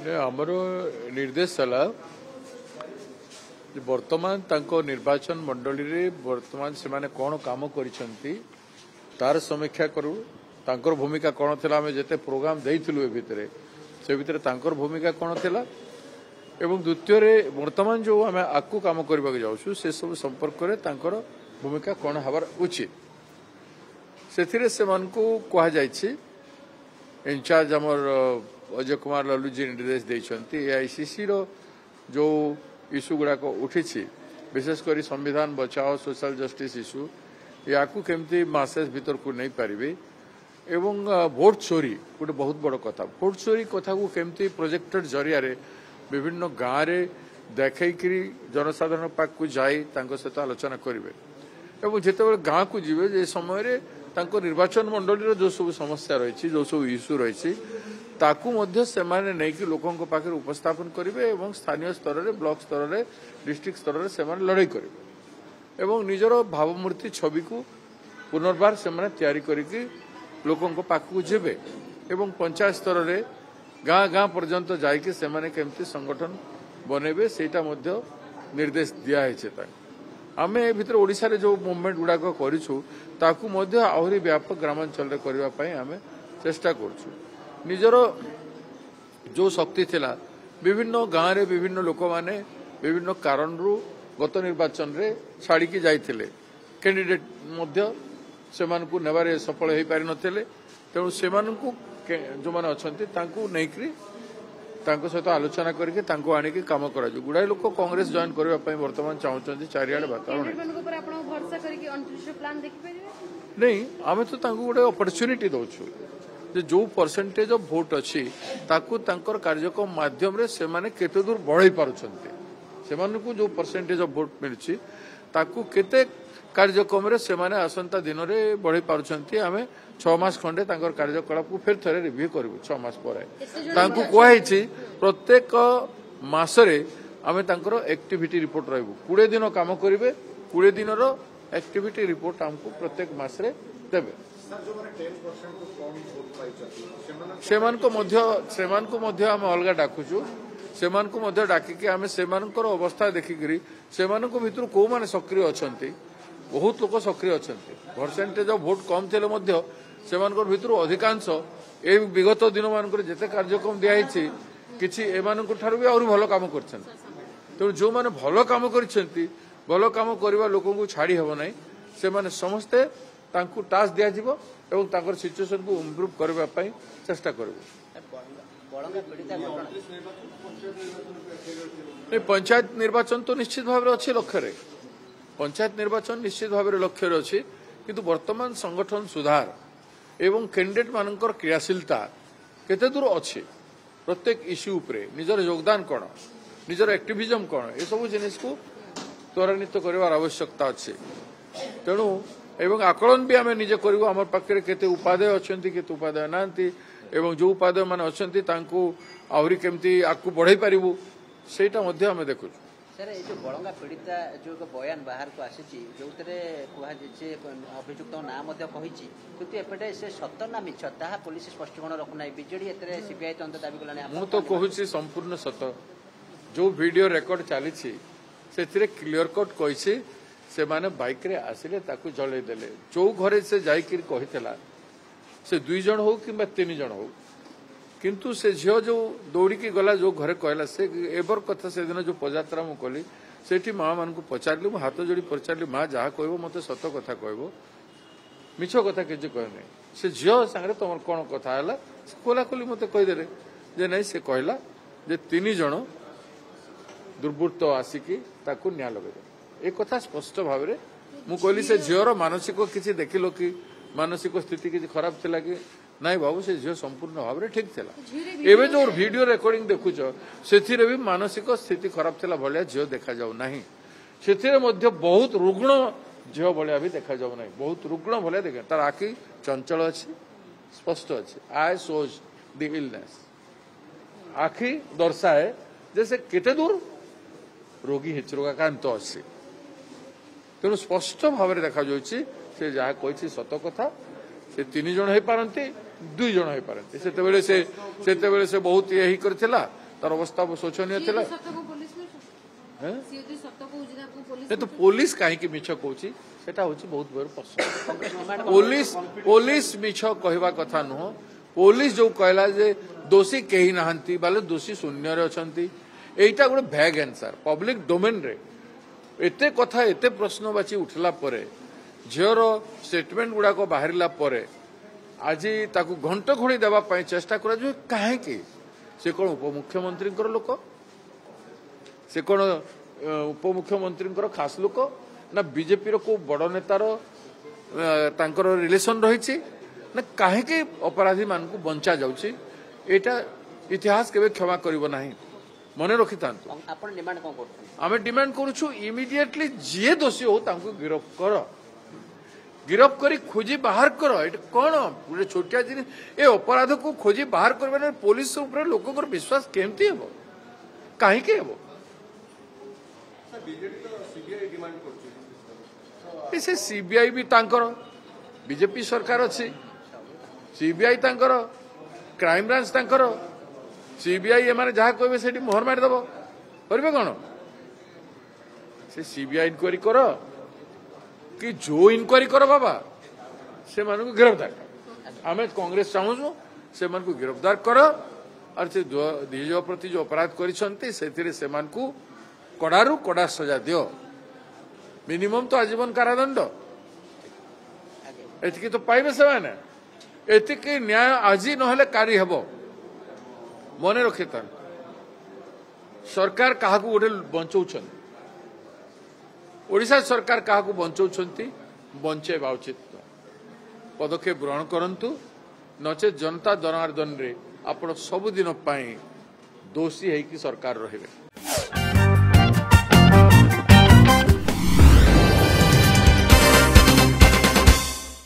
आमर निर्देश है वर्तमान निर्वाचन मंडली रे वर्तमान से माने कौन काम करिसंती तार समीक्षा करू तांकर भूमिका कौन थिला आमे जेते प्रोग्राम देइथिलु ए भितरे से भितरे तांकर भूमिका कौन थिला एवं द्वितीय रे वर्तमान जो आमे आकु काम करबा के जाउछु से सब संपर्क रे तांकर भूमिका कौन हबार उचित सेथिरे से मन को कहा जायछि इंचार्ज हमर अजय कुमार लालू जी निर्देश देइछंती एआईसीसी रो जो इश्यू गुड़ाक उठी विशेषकर संविधान बचाओ सोशल जस्टिस इश्यू या केमती मासेस भीतर को नहीं पारे एवं भोट चोरी गोटे बहुत बड़ कथा भोट चोरी कथा को केमती प्रोजेक्टर जरिया विभिन्न गाँव में देखी जनसाधारण पाक को जाई सहित आलोचना करेंगे एवं जिते गाँव को जीवे जे समय निर्वाचन मंडली जो सब समस्या रही जो सब इश्यू रही ताकू मध्य से माने नहीं कि लोगों पाखे उपस्थापन करेंगे एवं स्थानीय स्तर में ब्लॉक स्तर में डिस्ट्रिक्ट स्तर में से लड़ाई करेंगे एवं निजर भावमूर्ति छवि को पुनर्बार से तैयारी करके लोगों पाखक जेबे एवं पंचायत स्तर में गाँ गाँ पर्यंत जाइए से केमती संगठन बनेबे सेटा मध्य निर्देश दिया आम ए भीतर ओडिशा रे जो मूवमेंट गुड़ाक करूँ ताकू मध्य आहरी व्यापक ग्रामांचल करने आम चेष्टा करूँ निजर जो शक्ति थिला विभिन्न गाँव रे विभिन्न लोक माने विभिन्न कारण रु गत निर्वाचन रे छाड़ी की जाइथिले कैंडिडेट मध्य से मानकु नेबारे सफल होई पारि नथिले तेणु से मानकु जो माने अछंती तांकु नेकरी तांको सहित आलोचना करके तांको आनी के काम करा जो गुडाई लोक कांग्रेस जॉइन करबा पई वर्तमान चाहउछंती चारियाडे वातावरण नहीं आमे तो तांको गुडे अपॉर्चुनिटी दोछु जो परसेंटेज ऑफ वोट अच्छी ताकू तांकर कार्यक्रम माध्यम रे से माने केते दूर बढ़ाई पारुछंती से माने को जो परसेंटेज ऑफ वोट मिलछि ताकू केते कार्यक्रम रे से माने आसंता दिन रे बढ़ाई पारुछंती आमे 6 मास खंडे तांकर कार्यकलाप को फिर थरे रिव्यू करबो 6 मास परे तांकू कोहाइछि प्रत्येक मास रे आमे तांकर एक्टिविटी रिपोर्ट रहबो 20 दिन काम करिवे 20 दिन रो एक्टिविटी रिपोर्ट हमको प्रत्येक मास रे देबे आम अलग डाकुचु से डाकिकी आम से अवस्था देखिकी से भितर कौ माने सक्रिय अच्छा बहुत लोग सक्रिय अच्छा परसेंटेज ऑफ वोट कम थे से भितर अधिकांश ए विगत दिन मान जिते कार्यक्रम दिखाई किसी एमानू भी आहरी भल कम कर तेणु जो मैंने भल कम भल कम करवा लोक छाड़ी हेब ना से समस्ते तांकु टास्क दिया जिवो एवं तांकर सिचुएशन को इम्प्रूव करबा पई चेष्टा करबो पंचायत निर्वाचन तो निश्चित भाव अच्छे लक्ष्य रे पंचायत निर्वाचन निश्चित भाव लक्ष्य रे अच्छे किंतु वर्तमान संगठन सुधार एवं कैंडिडेट मानकर क्रियाशीलता केते दूर अच्छे प्रत्येक इश्यू उपरे निजर योगदान कौन निजर एक्टिविजम कौन ये सब जिनिस को त्वरान्वित करबार आवश्यकता अच्छे तेणु एवं आकलन भी आम निजे करूँ आम पाखे केते उपाध्याय अच्छा केते उपाध्याय नांती एवं जो उपाध्याय मान अच्छा आहरी केमती आगू बढ़ाई पारू सेटा आम देखु सर ये जो बड़ंगा पीड़िता जो एक बयान बाहर को आसी जो अभियुक्त ना किंतु एपटे से सत ना मिछ ताहा पुलिस स्पष्टीकरण रखुना बीजेडी एतरे सीबीआई तंत्र दाबी कलानी मु तो कहूची संपूर्ण सत जो वीडियो रेकॉर्ड चली से क्लियर कट कही से माने बाइक रे आसिले ताकू जले देले जो घरे से जाइकिर कहितला से 2 जण हो किंबा 3 जण हो किंतु से झियो जो दौड़ी की गला जो घरे कहला से एबर कथा से दिन जो पदयात्रा मु कली सेठी मां मान को पचारली मु हाथ जोड़ी पचारली मां जहा कहबो मते सत कथा कहबो मिछ कथा किछ कहने से झियो संगे तमर कोन कथा हला कोला कोली मते कहि देले जे नहीं से कहला जे 3 जण दुर्बृत्त आसिकी ताकू न्या लगे एक कथा स्पष्ट भाव में मु कहली से झीर मानसिक किसी देखिल कि मानसिक स्थिति किसी खराब थिला कि नाई बाबू से झील संपूर्ण भाव में ठीक थिला एवं जो वीडियो रेकॉर्डिंग देखुच से भी मानसिक स्थिति खराब थिला भलिया झील देखा जाऊ नाही से बहुत रुग्ण झील भलिया भी देखा जाऊ नाही बहुत रुग्ण भलिया देखे तार आखि चंचल अच्छी स्पष्ट अच्छी आई शोज द इलनेस आखि दर्शाए जैसे केते दूर रोगी हिचरोगाकांत अच्छी तेणु स्पष्ट भाव में देखा जाउछि से जहाँ कही सत कथा से 3 जण हो पारती 2 जण हो पारती से बहुत यही करथिला तार अवस्था शोचनीय थिला हैं? पुलिस नहीं तो पुलिस कहीं मिछ कहूँ सेटा होची बहुत बड़ प्रश्न कांग्रेस डिमांड पुलिस मिछ कहवा कथा नुह पुलिस जो कहला जे दोषी कहीं नहांती बाले दोषी शून्य रे अछंती एटा गोटे भैग आंसर पब्लिक डोमेन रे एते कथा एते प्रश्नवाची उठला परे झीर स्टेटमेंट गुड़ाक बाहरिला परे आज ताकू घंट घोड़ी देवा पाई चेष्टा करा जो काहे से कौन उपमुख्यमंत्री लोक से कौन उपमुख्यमंत्री खास लोक ना बीजेपी रो को बड़ नेतार तांकर रिलेशन रही ना काहे अपराधी मान को बंचा जाउची एटा इतिहास केबे क्षमा करिवो नाही मने रखि तांतु आपण डिमांड कोन करथुन आमे डिमांड करूछु इमीडिएटली जे दोषी हो तांको गिरफ करी खोजी बाहर कर एटा कोन पूरे छोटिया जिनिस ए अपराध को खोजी बाहर करबे पुलिस ऊपर लोककर विश्वास केमती हेबो काहे के हेबो से सीबीआई भी तांकर बीजेपी सरकार अच्छी सीबीआई तांकर क्राइम ब्रांच तांकर सीबीआई एमाने जहाँ कहबे सेठी मोहर मारि दबो करबे कोन से सीबीआई इंक्वायरी कर कि जो इंक्वायरी कर बाबा से मानू गिरफ्तार आमे कांग्रेस चाहूँ से मानू गिरफ्तार कर और से निज प्रति जो अपराध करिसंती सेथिरे से मानू कड़ारू कड़ा सजा दियो मिनिमम तो आजीवन कारादंड एतिकी तो पाइबे से माने एतिकी न्याय आज नहले कारी हेबो मने रखे सरकार क्या गोटे बचाऊन ओडिशा सरकार क्या बचाऊँ बंचेबा उचित पदक्षेप ग्रहण करंतु नचे जनता जनार्दन रे आपण सबुदिन दोषी है कि सरकार रहिबे।